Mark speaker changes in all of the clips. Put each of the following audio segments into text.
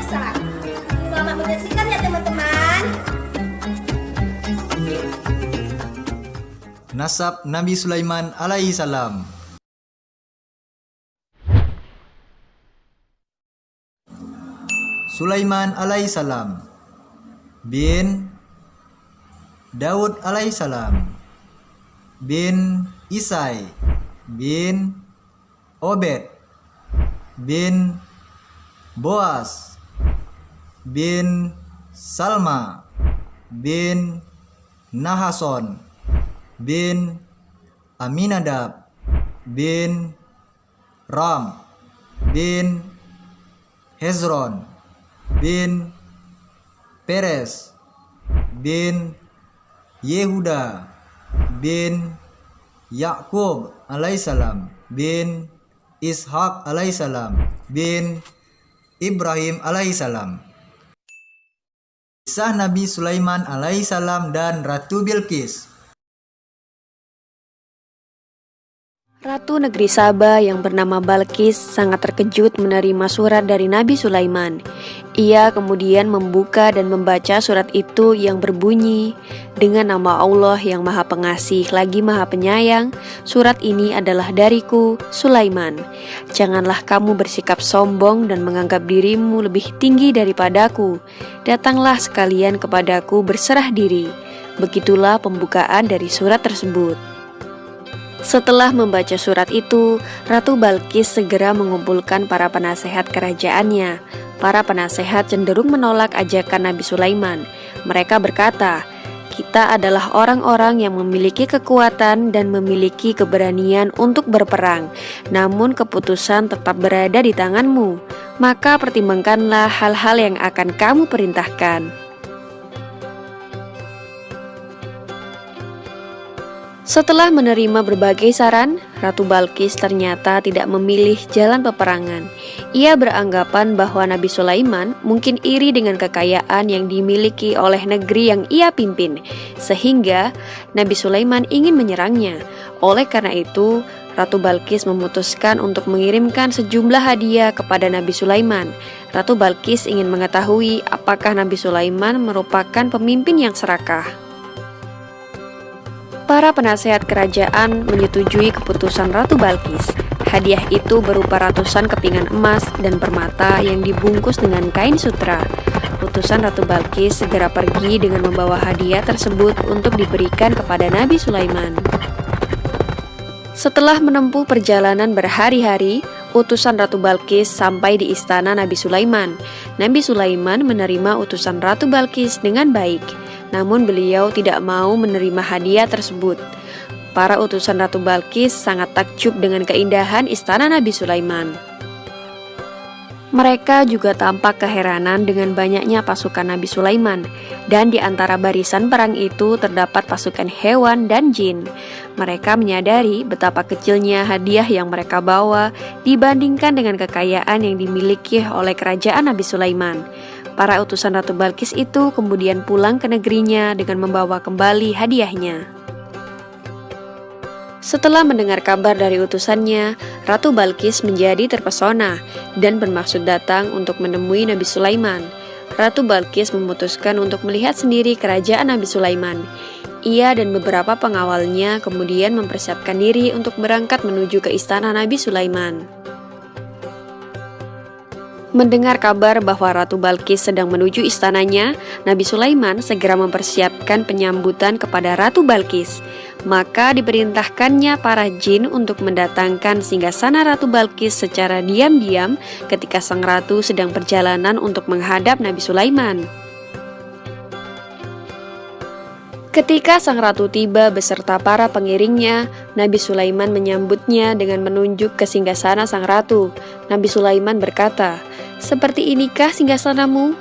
Speaker 1: besar. Selamat menyaksikan ya teman-teman.
Speaker 2: Nasab Nabi Sulaiman alaihi salam. Sulaiman alaihi salam bin Daud alaihi salam bin Isai bin Obed bin Boas bin Salma bin Nahason bin Aminadab bin Ram bin Hezron bin Peres bin Yehuda bin Yakub alaihissalam bin Ishak alaihissalam bin Ibrahim alaihissalam. Kisah Nabi Sulaiman alaihissalam dan Ratu Bilqis.
Speaker 3: Ratu negeri Saba yang bernama Balqis sangat terkejut menerima surat dari Nabi Sulaiman. Ia kemudian membuka dan membaca surat itu yang berbunyi, "Dengan nama Allah yang Maha Pengasih lagi Maha Penyayang, surat ini adalah dariku, Sulaiman. Janganlah kamu bersikap sombong dan menganggap dirimu lebih tinggi daripadaku. Datanglah sekalian kepadaku berserah diri." Begitulah pembukaan dari surat tersebut. Setelah membaca surat itu, Ratu Balqis segera mengumpulkan para penasehat kerajaannya. Para penasehat cenderung menolak ajakan Nabi Sulaiman. Mereka berkata, "Kita adalah orang-orang yang memiliki kekuatan dan memiliki keberanian untuk berperang, namun keputusan tetap berada di tanganmu. Maka pertimbangkanlah hal-hal yang akan kamu perintahkan." Setelah menerima berbagai saran, Ratu Balqis ternyata tidak memilih jalan peperangan. Ia beranggapan bahwa Nabi Sulaiman mungkin iri dengan kekayaan yang dimiliki oleh negeri yang ia pimpin, sehingga Nabi Sulaiman ingin menyerangnya. Oleh karena itu, Ratu Balqis memutuskan untuk mengirimkan sejumlah hadiah kepada Nabi Sulaiman. Ratu Balqis ingin mengetahui apakah Nabi Sulaiman merupakan pemimpin yang serakah. Para penasehat kerajaan menyetujui keputusan Ratu Balqis. Hadiah itu berupa ratusan kepingan emas dan permata yang dibungkus dengan kain sutra. Utusan Ratu Balqis segera pergi dengan membawa hadiah tersebut untuk diberikan kepada Nabi Sulaiman. Setelah menempuh perjalanan berhari-hari, utusan Ratu Balqis sampai di istana Nabi Sulaiman. Nabi Sulaiman menerima utusan Ratu Balqis dengan baik. Namun beliau tidak mau menerima hadiah tersebut. Para utusan Ratu Balqis sangat takjub dengan keindahan istana Nabi Sulaiman. Mereka juga tampak keheranan dengan banyaknya pasukan Nabi Sulaiman, dan di antara barisan perang itu terdapat pasukan hewan dan jin. Mereka menyadari betapa kecilnya hadiah yang mereka bawa dibandingkan dengan kekayaan yang dimiliki oleh kerajaan Nabi Sulaiman. Para utusan Ratu Balqis itu kemudian pulang ke negerinya dengan membawa kembali hadiahnya. Setelah mendengar kabar dari utusannya, Ratu Balqis menjadi terpesona dan bermaksud datang untuk menemui Nabi Sulaiman. Ratu Balqis memutuskan untuk melihat sendiri kerajaan Nabi Sulaiman. Ia dan beberapa pengawalnya kemudian mempersiapkan diri untuk berangkat menuju ke istana Nabi Sulaiman. Mendengar kabar bahwa Ratu Balqis sedang menuju istananya, Nabi Sulaiman segera mempersiapkan penyambutan kepada Ratu Balqis. Maka diperintahkannya para jin untuk mendatangkan singgasana Ratu Balqis secara diam-diam ketika sang ratu sedang perjalanan untuk menghadap Nabi Sulaiman. Ketika sang ratu tiba beserta para pengiringnya, Nabi Sulaiman menyambutnya dengan menunjuk ke singgasana sang ratu. Nabi Sulaiman berkata, "Seperti inikah singgasanamu?"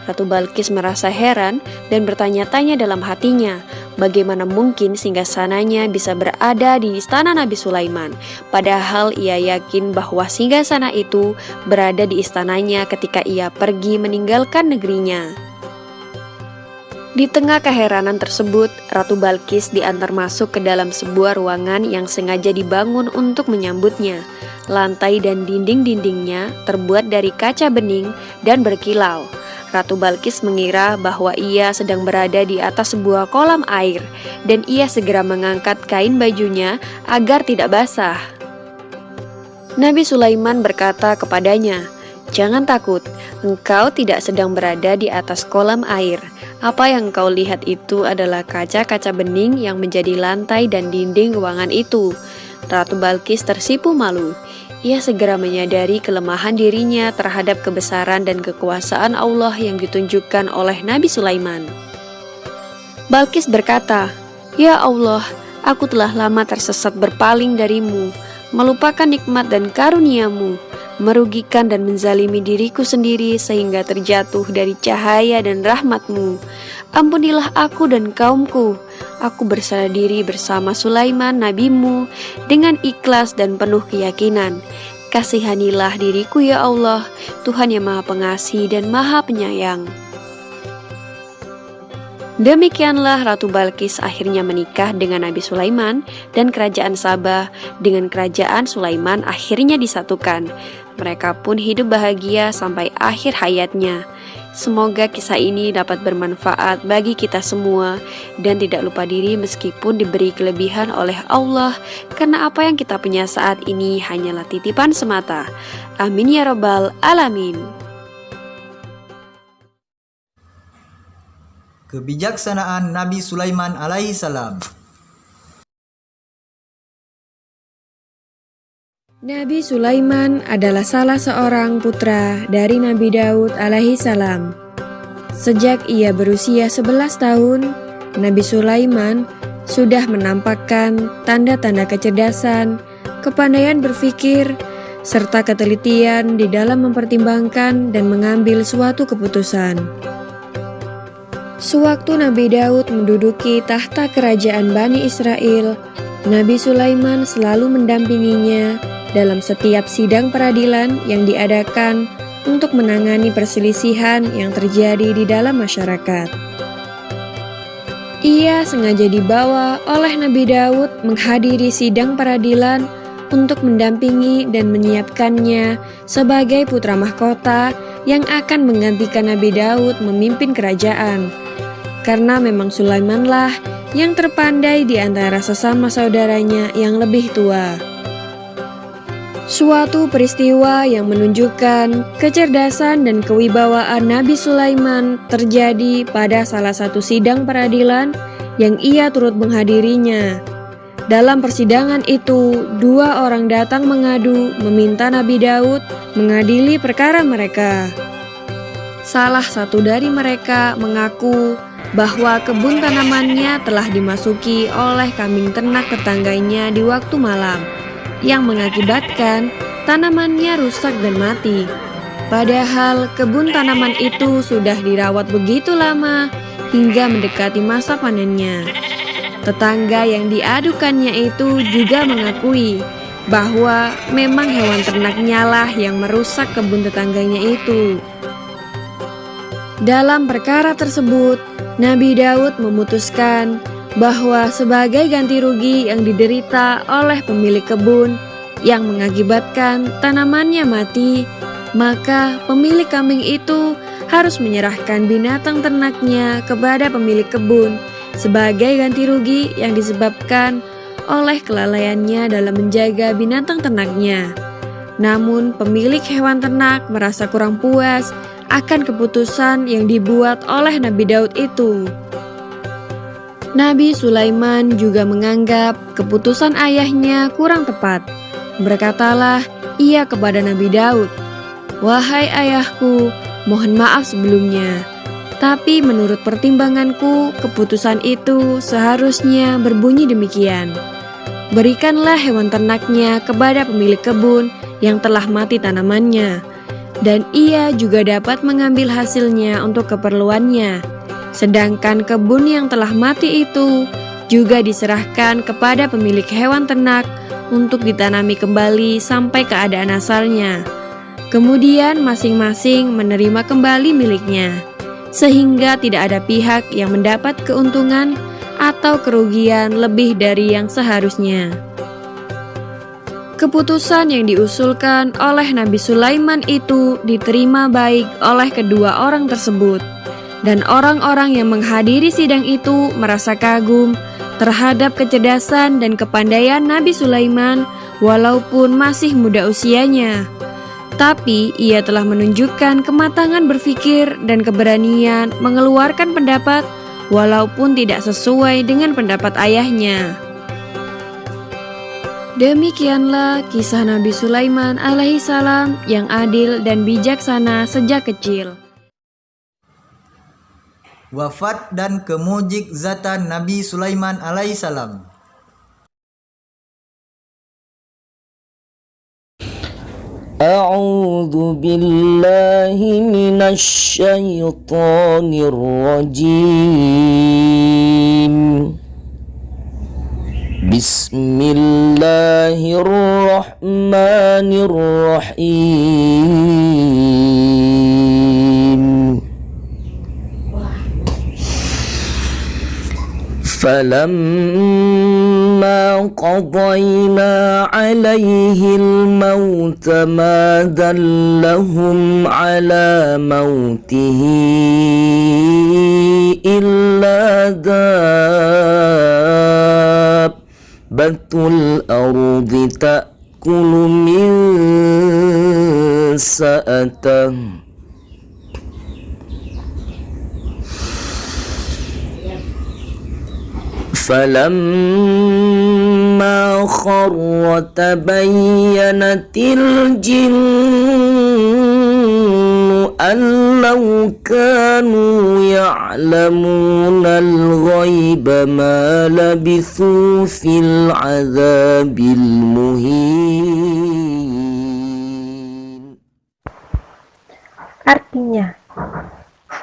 Speaker 3: Ratu Balqis merasa heran dan bertanya-tanya dalam hatinya, bagaimana mungkin singgasananya bisa berada di istana Nabi Sulaiman, padahal ia yakin bahwa singgasana itu berada di istananya ketika ia pergi meninggalkan negerinya. Di tengah keheranan tersebut, Ratu Balkis diantar masuk ke dalam sebuah ruangan yang sengaja dibangun untuk menyambutnya. Lantai dan dinding-dindingnya terbuat dari kaca bening dan berkilau. Ratu Balkis mengira bahwa ia sedang berada di atas sebuah kolam air, dan ia segera mengangkat kain bajunya agar tidak basah. Nabi Sulaiman berkata kepadanya, "Jangan takut, engkau tidak sedang berada di atas kolam air. Apa yang kau lihat itu adalah kaca-kaca bening yang menjadi lantai dan dinding ruangan itu." Ratu Balkis tersipu malu. Ia segera menyadari kelemahan dirinya terhadap kebesaran dan kekuasaan Allah yang ditunjukkan oleh Nabi Sulaiman. Balkis berkata, "Ya Allah, aku telah lama tersesat berpaling darimu, melupakan nikmat dan karunia-Mu, merugikan dan menzalimi diriku sendiri sehingga terjatuh dari cahaya dan rahmat-Mu. Ampunilah aku dan kaumku. Aku berserah diri bersama Sulaiman nabimu dengan ikhlas dan penuh keyakinan. Kasihanilah diriku ya Allah, Tuhan yang Maha Pengasih dan Maha Penyayang." Demikianlah Ratu Balkis akhirnya menikah dengan Nabi Sulaiman, dan kerajaan Sabah dengan kerajaan Sulaiman akhirnya disatukan. Mereka pun hidup bahagia sampai akhir hayatnya. Semoga kisah ini dapat bermanfaat bagi kita semua dan tidak lupa diri meskipun diberi kelebihan oleh Allah, karena apa yang kita punya saat ini hanyalah titipan semata. Amin ya rabbal alamin.
Speaker 2: Kebijaksanaan Nabi Sulaiman alaihissalam.
Speaker 3: Nabi Sulaiman adalah salah seorang putra dari Nabi Daud alaihissalam. Sejak ia berusia 11 tahun, Nabi Sulaiman sudah menampakkan tanda-tanda kecerdasan, kepandaian berpikir, serta ketelitian di dalam mempertimbangkan dan mengambil suatu keputusan. Sewaktu Nabi Daud menduduki tahta kerajaan Bani Israel, Nabi Sulaiman selalu mendampinginya dalam setiap sidang peradilan yang diadakan untuk menangani perselisihan yang terjadi di dalam masyarakat. Ia sengaja dibawa oleh Nabi Daud menghadiri sidang peradilan untuk mendampingi dan menyiapkannya sebagai putra mahkota yang akan menggantikan Nabi Daud memimpin kerajaan. Karena memang Sulaimanlah yang terpandai di antara sesama saudaranya yang lebih tua. Suatu peristiwa yang menunjukkan kecerdasan dan kewibawaan Nabi Sulaiman terjadi pada salah satu sidang peradilan yang ia turut menghadirinya. Dalam persidangan itu, 2 orang datang mengadu meminta Nabi Daud mengadili perkara mereka. Salah satu dari mereka mengaku bahwa kebun tanamannya telah dimasuki oleh kambing ternak tetangganya di waktu malam, yang mengakibatkan tanamannya rusak dan mati. Padahal kebun tanaman itu sudah dirawat begitu lama hingga mendekati masa panennya. Tetangga yang diadukannya itu juga mengakui bahwa memang hewan ternaknya lah yang merusak kebun tetangganya itu. Dalam perkara tersebut, Nabi Daud memutuskan bahwa sebagai ganti rugi yang diderita oleh pemilik kebun yang mengakibatkan tanamannya mati, maka pemilik kambing itu harus menyerahkan binatang ternaknya kepada pemilik kebun sebagai ganti rugi yang disebabkan oleh kelalaiannya dalam menjaga binatang ternaknya. Namun pemilik hewan ternak merasa kurang puas akan keputusan yang dibuat oleh Nabi Daud itu. Nabi Sulaiman juga menganggap keputusan ayahnya kurang tepat. Berkatalah ia kepada Nabi Daud, "Wahai ayahku, mohon maaf sebelumnya. Tapi menurut pertimbanganku, keputusan itu seharusnya berbunyi demikian. Berikanlah hewan ternaknya kepada pemilik kebun yang telah mati tanamannya, dan ia juga dapat mengambil hasilnya untuk keperluannya. Sedangkan kebun yang telah mati itu juga diserahkan kepada pemilik hewan ternak untuk ditanami kembali sampai keadaan asalnya. Kemudian masing-masing menerima kembali miliknya. sehingga tidak ada pihak yang mendapat keuntungan atau kerugian lebih dari yang seharusnya. Keputusan yang diusulkan oleh Nabi Sulaiman itu diterima baik oleh kedua orang tersebut, dan orang-orang yang menghadiri sidang itu merasa kagum terhadap kecerdasan dan kepandaian Nabi Sulaiman walaupun masih muda usianya. Tapi ia telah menunjukkan kematangan berpikir dan keberanian mengeluarkan pendapat walaupun tidak sesuai dengan pendapat ayahnya. Demikianlah kisah Nabi Sulaiman alaihissalam yang adil dan bijaksana sejak kecil.
Speaker 2: Wafat dan kemujizatan Nabi Sulaiman alaihissalam.
Speaker 4: A'udzu billahi minasy syaithanir rajim. Bismillahirrahmanirrahim. فلما قضينا عليه الموت ما دلهم على موته إلا دابة الأرض تأكل من سأته فلما خر تبينت الجن أن لو كانوا يعلمون الغيب ما لبثوا في العذاب المهين.
Speaker 5: Artinya,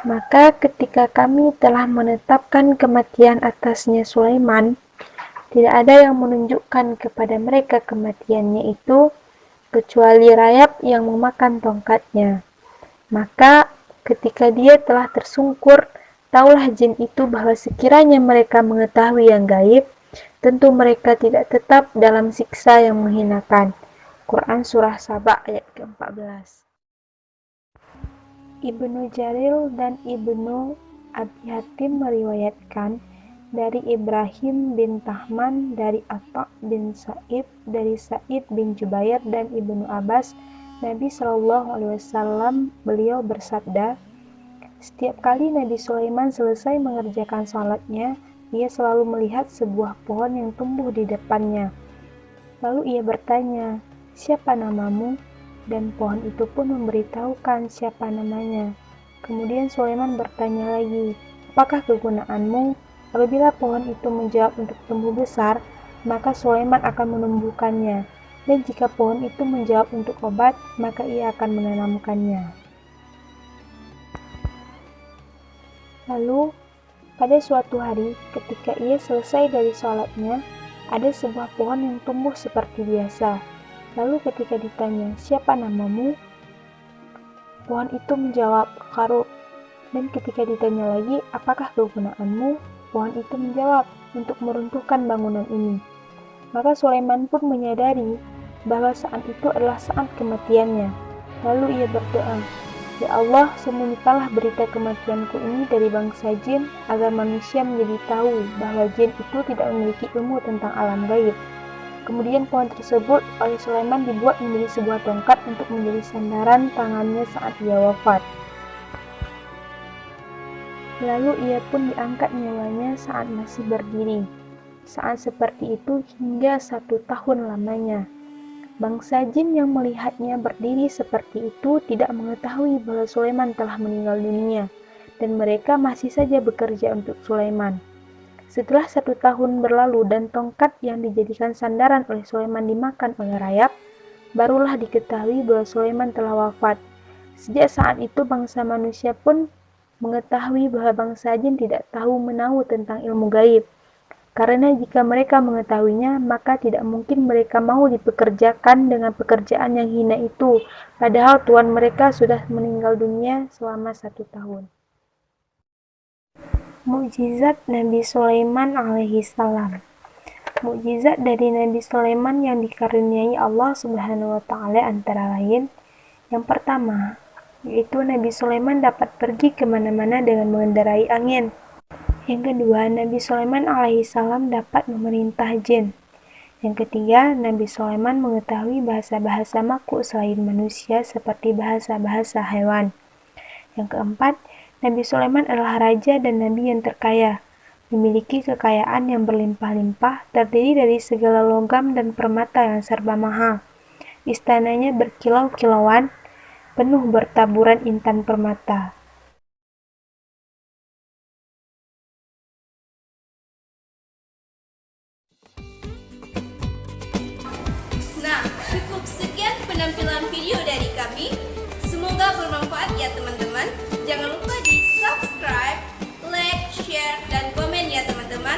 Speaker 5: maka ketika kami telah menetapkan kematian atasnya Sulaiman, tidak ada yang menunjukkan kepada mereka kematiannya itu, kecuali rayap yang memakan tongkatnya. Maka ketika dia telah tersungkur, taulah jin itu bahwa sekiranya mereka mengetahui yang gaib, tentu mereka tidak tetap dalam siksa yang menghinakan. Quran Surah Saba ayat ke-14. Ibnu Jarir dan Ibnu Abi Hatim meriwayatkan dari Ibrahim bin Tahman, dari Atha bin Sa'ib, dari Sa'id bin Jubair dan Ibnu Abbas, Nabi SAW beliau bersabda, setiap kali Nabi Sulaiman selesai mengerjakan salatnya, ia selalu melihat sebuah pohon yang tumbuh di depannya. Lalu ia bertanya, siapa namamu? Dan pohon itu pun memberitahukan siapa namanya. Kemudian Sulaiman bertanya lagi, apakah kegunaanmu? Apabila pohon itu menjawab untuk tumbuh besar, maka Sulaiman akan menumbuhkannya. Dan jika pohon itu menjawab untuk obat, maka ia akan menanamkannya. Lalu, pada suatu hari, ketika ia selesai dari sholatnya, ada sebuah pohon yang tumbuh seperti biasa. Lalu ketika ditanya, siapa namamu? Pohon itu menjawab, Qarub. Dan ketika ditanya lagi, apakah kegunaanmu? Pohon itu menjawab, untuk meruntuhkan bangunan ini. Maka Sulaiman pun menyadari bahwa saat itu adalah saat kematiannya. Lalu ia berdoa, ya Allah, sembunyikanlah berita kematianku ini dari bangsa jin, agar manusia menjadi tahu bahwa jin itu tidak memiliki ilmu tentang alam gaib. Kemudian pohon tersebut oleh Sulaiman dibuat menjadi sebuah tongkat untuk menjadi sandaran tangannya saat ia wafat. Lalu ia pun diangkat nyawanya saat masih berdiri. Saat seperti itu hingga 1 tahun lamanya. Bangsa jin yang melihatnya berdiri seperti itu tidak mengetahui bahwa Sulaiman telah meninggal dunia, dan mereka masih saja bekerja untuk Sulaiman. Setelah 1 tahun berlalu dan tongkat yang dijadikan sandaran oleh Sulaiman dimakan oleh rayap, barulah diketahui bahwa Sulaiman telah wafat. Sejak saat itu bangsa manusia pun mengetahui bahwa bangsa jin tidak tahu menahu tentang ilmu gaib. Karena jika mereka mengetahuinya, maka tidak mungkin mereka mau dipekerjakan dengan pekerjaan yang hina itu, padahal Tuhan mereka sudah meninggal dunia selama 1 tahun. Mukjizat Nabi Sulaiman alaihi salam. Mukjizat dari Nabi Sulaiman yang dikaruniai Allah Subhanahu wa taala antara lain: yang pertama, yaitu Nabi Sulaiman dapat pergi kemana-mana dengan mengendarai angin. Yang kedua, Nabi Sulaiman alaihi salam dapat memerintah jin. Yang ketiga, Nabi Sulaiman mengetahui bahasa-bahasa makhluk selain manusia seperti bahasa-bahasa hewan. Yang keempat, Nabi Sulaiman adalah raja dan nabi yang terkaya, memiliki kekayaan yang berlimpah-limpah, terdiri dari segala logam dan permata yang serba mahal. Istananya berkilau-kilauan, penuh bertaburan intan permata.
Speaker 1: Nah, cukup sekian penampilan video dari kami. Semoga bermanfaat ya teman-teman. Jangan lupa di subscribe, like, share, dan komen ya teman-teman.